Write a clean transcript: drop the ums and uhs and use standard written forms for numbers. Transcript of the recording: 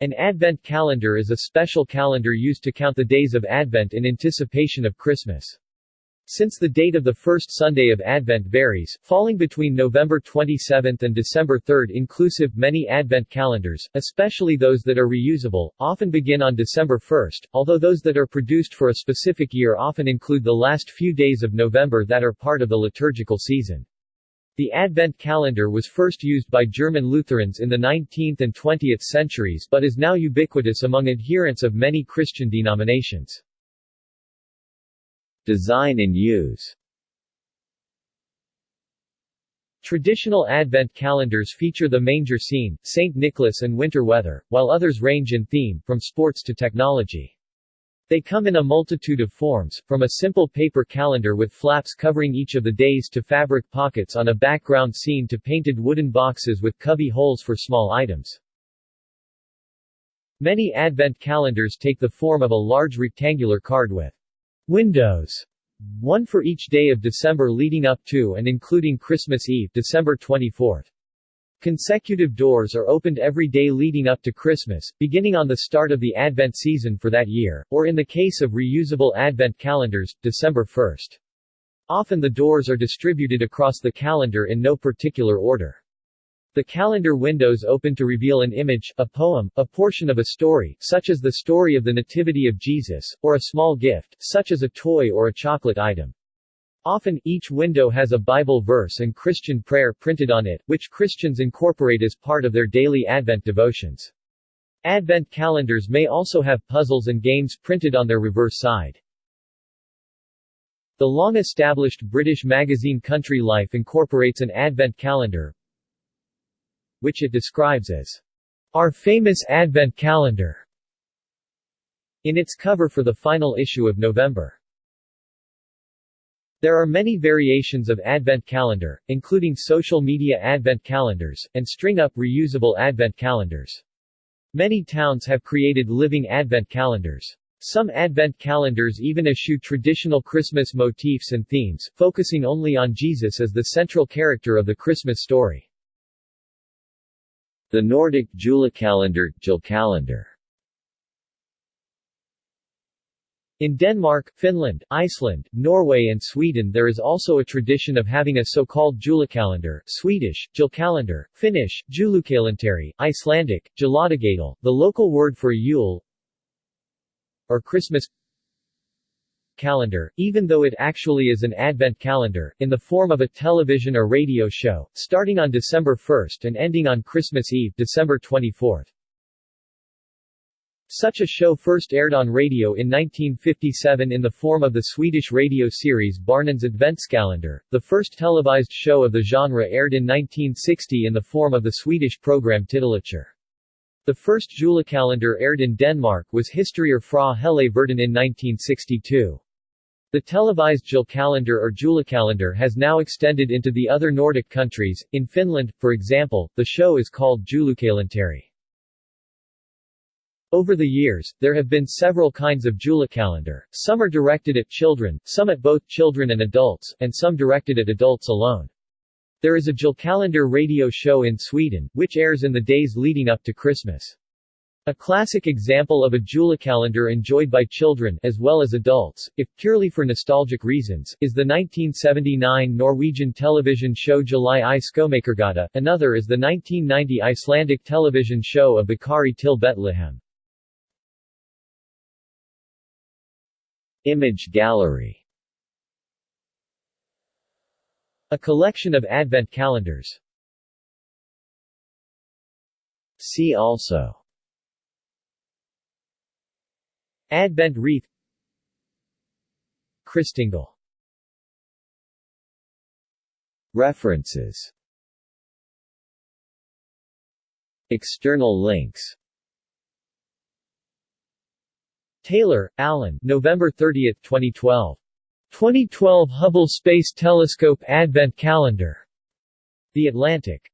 An Advent calendar is a special calendar used to count the days of Advent in anticipation of Christmas. Since the date of the first Sunday of Advent varies, falling between November 27 and December 3 inclusive, many Advent calendars, especially those that are reusable, often begin on December 1, although those that are produced for a specific year often include the last few days of November that are part of the liturgical season. The Advent calendar was first used by German Lutherans in the 19th and 20th centuries but is now ubiquitous among adherents of many Christian denominations. Design and use. Traditional Advent calendars feature the manger scene, St. Nicholas and winter weather, while others range in theme, from sports to technology. They come in a multitude of forms, from a simple paper calendar with flaps covering each of the days to fabric pockets on a background scene to painted wooden boxes with cubby holes for small items. Many Advent calendars take the form of a large rectangular card with windows, one for each day of December leading up to and including Christmas Eve, December 24. Consecutive doors are opened every day leading up to Christmas, beginning on the start of the Advent season for that year, or in the case of reusable Advent calendars, December 1. Often the doors are distributed across the calendar in no particular order. The calendar windows open to reveal an image, a poem, a portion of a story, such as the story of the Nativity of Jesus, or a small gift, such as a toy or a chocolate item. Often, each window has a Bible verse and Christian prayer printed on it, which Christians incorporate as part of their daily Advent devotions. Advent calendars may also have puzzles and games printed on their reverse side. The long-established British magazine Country Life incorporates an Advent calendar, which it describes as our famous Advent calendar, in its cover for the final issue of November. There are many variations of Advent calendar, including social media Advent calendars, and string-up reusable Advent calendars. Many towns have created living Advent calendars. Some Advent calendars even eschew traditional Christmas motifs and themes, focusing only on Jesus as the central character of the Christmas story. The Nordic julecalender, julkalender. In Denmark, Finland, Iceland, Norway and Sweden there is also a tradition of having a so-called julecalender, Swedish, julkalender, Finnish, julukalenteri, Icelandic, juladagatal, the local word for Yule or Christmas calendar, even though it actually is an Advent calendar, in the form of a television or radio show, starting on December 1 and ending on Christmas Eve, December 24. Such a show first aired on radio in 1957 in the form of the Swedish radio series Barnens Adventskalender. The first televised show of the genre aired in 1960 in the form of the Swedish program Titulature. The first julecalender aired in Denmark was Historier fra hele verden in 1962. The televised julkalender or julecalender has now extended into the other Nordic countries. In Finland, for example, the show is called julukalenteri. Over the years, there have been several kinds of julecalender. Some are directed at children, some at both children and adults, and some directed at adults alone. There is a julkalender radio show in Sweden, which airs in the days leading up to Christmas. A classic example of a julecalender enjoyed by children, as well as adults, if purely for nostalgic reasons, is the 1979 Norwegian television show July I Skomakergata. Another is the 1990 Icelandic television show of Bakari til Betlehem. Image gallery. A collection of Advent calendars. See also: Advent wreath, Christingle. References. External links. Taylor, Alan, November 30, 2012. 2012 Hubble Space Telescope Advent Calendar. The Atlantic.